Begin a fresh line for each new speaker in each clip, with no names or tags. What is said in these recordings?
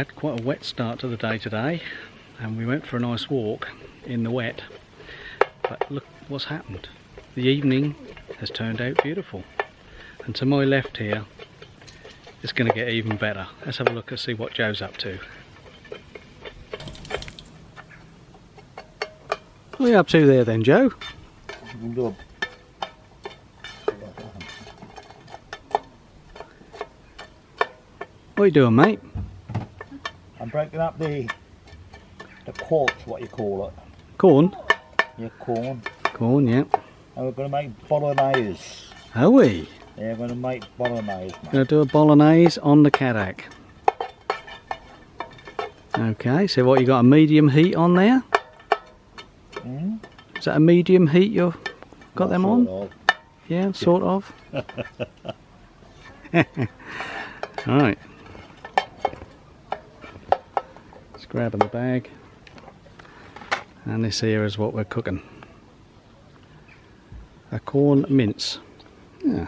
had quite a wet start to the day today, and we went for a nice walk in the wet, but look what's happened. The evening has turned out beautiful, and to my left here it's going to get even better. Let's have a look and see what Joe's up to. What are you up to there then, Joe? What are you doing, mate?
I'm breaking up the quartz, what you call it.
Corn?
Yeah, corn.
Corn, yeah.
And we're going to make bolognese.
Are we?
Yeah, we're going to make bolognese, mate.
Going to do a bolognese on the CADAC. Okay, so what, you got a medium heat on there? Is that a medium heat you've got them on?
Of.
Yeah, sort of. Alright. Let's grab the bag. And this here is what we're cooking. A corn mince. Yeah.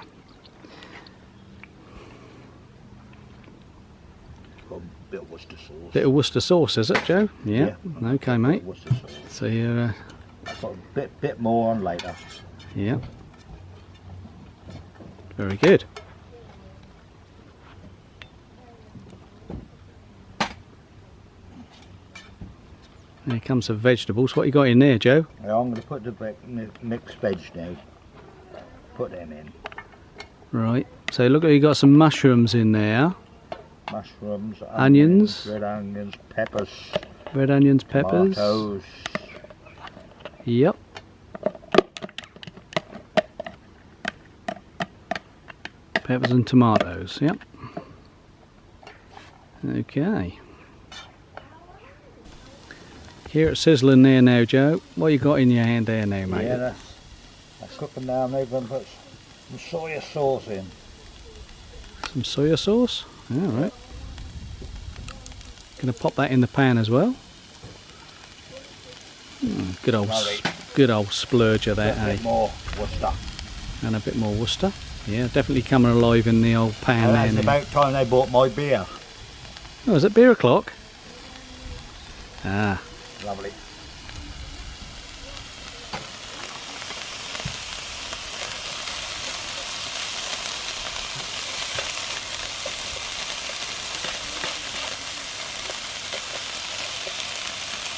Got a bit of Worcester sauce.
Bit of Worcester sauce, is it, Joe? Yeah. Okay, mate.
Worcester sauce.
So you're...
I've got a bit more on later.
Yeah. Very good. Here comes the vegetables. What you got in there, Joe?
Yeah, I'm going to put the mixed veg now. Put them in.
Right. So look, you got some mushrooms in there.
Mushrooms,
onions,
red onions, peppers,
red onions, peppers.
tomatoes.
Yep. Peppers and tomatoes. Yep. Okay. Here it's sizzling there now, Joe. What you got in your hand there now, mate?
Yeah, that's cooking now. I'm going to put some soya sauce in.
Some soya sauce? Alright. Gonna pop that in the pan as well. Good old splurger there,
A bit more Worcester.
And a bit more Worcester. Yeah, definitely coming alive in the old pan
Oh,
there.
it's
now.
about time they bought my beer.
Oh, is it beer o'clock? Ah.
Lovely.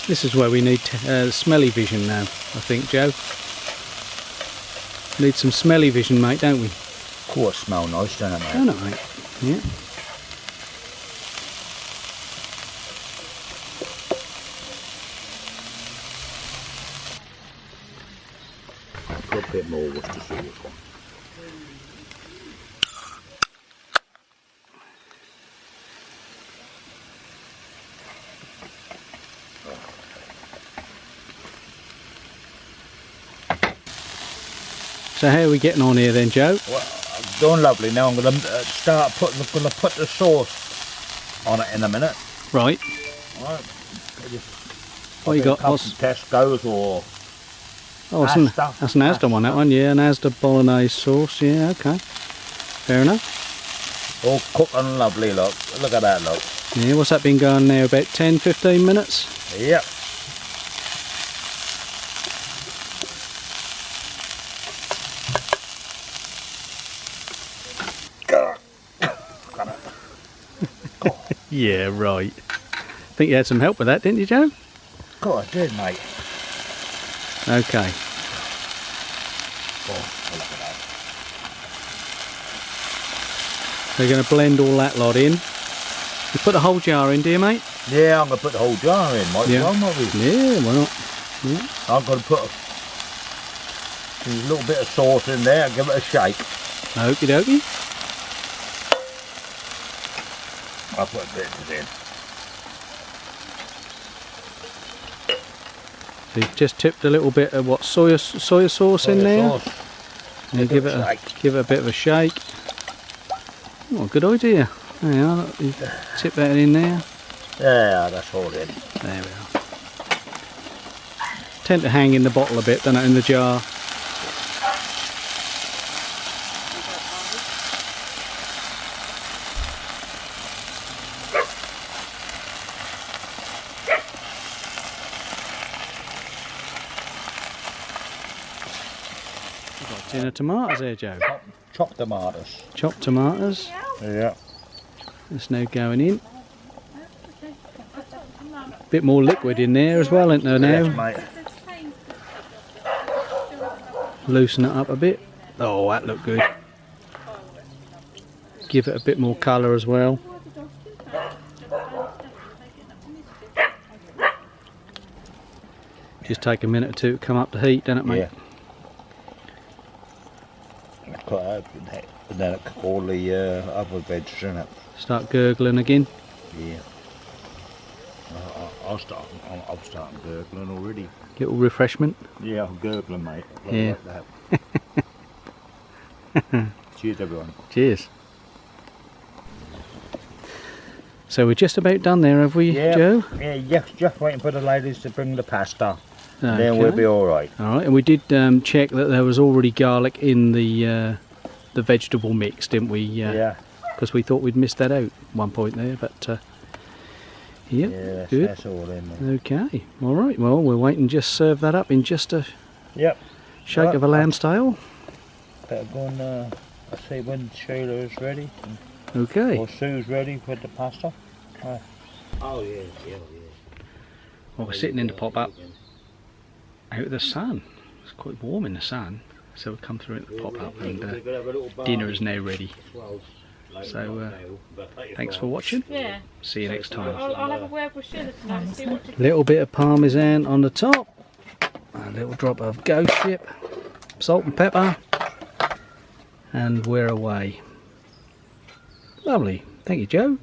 This is where we need smelly vision now, I think, Joe. Need some smelly vision, mate, don't we?
Of course, smell nice, don't it, mate?
Don't it, mate? Yeah.
Put a bit more Worcester sauce on.
So how are we getting on here then, Joe?
Well, I'm doing lovely now. I'm going to start putting. I'm going to put the sauce on it in a minute.
Right.
Right.
What you got?
What's Tesco's or?
Oh, that's an Asda one, that one. Yeah, an Asda bolognese sauce. Yeah, okay. Fair enough.
All cooking lovely. Look at that. Look.
Yeah, what's that been going now? About 10-15 minutes?
Yep.
Yeah, right. I think you had some help with that, didn't you, Joe?
Of course I did, mate.
Okay.
Oh, look at that.
So you're going to blend all that lot in. You put the whole jar in, do you, mate?
Yeah, I'm going to put the whole jar in, mate.
Yeah. Yeah, why not? Yeah.
I'm going to put a little bit of sauce in there and give it a shake.
Okie dokie.
I'll put a bit in.
So you've just tipped a little bit of what, soya sauce in there?
Sauce.
And you give it a bit of a shake. Oh, good idea. There you are. You tip that in there.
Yeah, that's all in.
There we are. Tend to hang in the bottle a bit, don't it, in the jar. tin of tomatoes there, Joe.
Chopped tomatoes.
Chopped tomatoes.
Yeah.
That's now going in. Bit more liquid in there as well, isn't there now?
Yes, mate.
Loosen it up a bit. Oh, that looked good. Give it a bit more colour as well. Just take a minute or two to come up to heat, doesn't it, mate?
Yeah. Cut out and then all the other veggies in it.
Start gurgling again.
Yeah. I'm starting gurgling already.
Little refreshment.
Yeah, I'm gurgling, mate.
Yeah.
Like that. Cheers, everyone.
Cheers. So we're just about done there, have we, Joe?
Yeah, just waiting for the ladies to bring the pasta. Okay. Then we'll be all right.
All right, and we did check that there was already garlic in the vegetable mix, didn't we? Yeah. Because we thought we'd missed that out at one point there, but yeah, good.
That's all in there.
Okay, all right. Well, we'll wait and just serve that up in just a shake of a lamb style.
Better go and I'll see when Sheila is ready.
Okay.
Or Sue's ready with the pasta. Oh yeah.
Well, we're sitting in the pop-up out of the sun. It's quite warm in the sun, so we'll come through into the pop-up, and dinner is now ready. So thanks for watching.
Yeah.
See you next time.
I'll have a word with Sheila tonight and see what
Little bit of parmesan on the top, a little drop of ghost ship, salt and pepper, and we're away. Lovely. Thank you, Joe.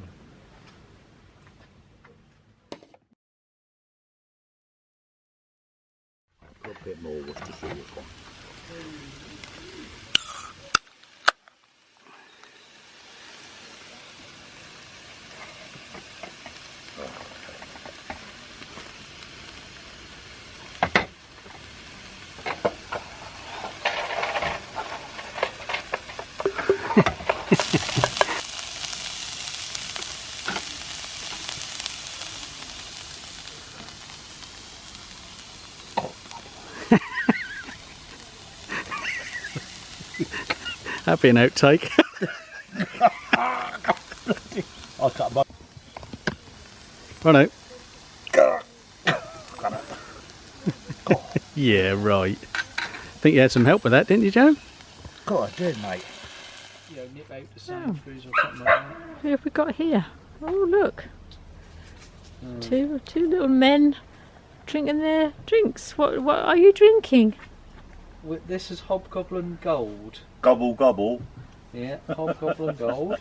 A bit more Worcestershire.
That'd be an outtake.
I'll cut my...
Righto. Yeah, right. Think you had some help with that, didn't you, Joe?
God, I did, mate.
You know, nip out to Sainsbury's or something like that.
Who have we got here? Oh, look. Two little men drinking their drinks. What are you drinking?
This is Hobgoblin Gold.
Gobble, gobble.
Yeah, Hobgoblin Gold.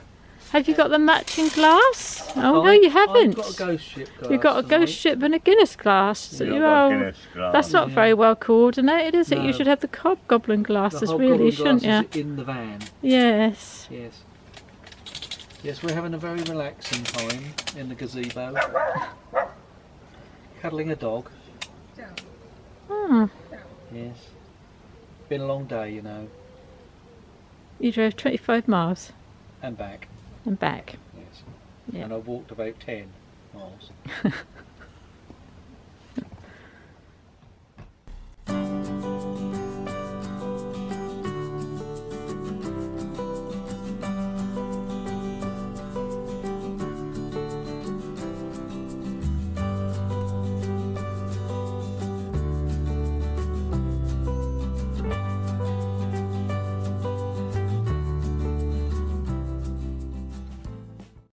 Have you got the matching glass? Oh, no, you haven't.
I've got a ghost ship glass.
You've got a ghost ship and a Guinness glass. So
Yeah,
you
I've got
are.
Guinness glass.
That's not very well coordinated, is it?
No.
You should have the Hobgoblin glasses,
The Hobgoblin
really, shouldn't you?
glasses in the van.
Yes.
Yes. Yes, we're having a very relaxing time in the gazebo. Cuddling a dog.
Hmm.
Yes. Been a long day, you know.
You drove 25 miles
And back.
and back.
Yes.
Yeah.
And I walked about 10 miles.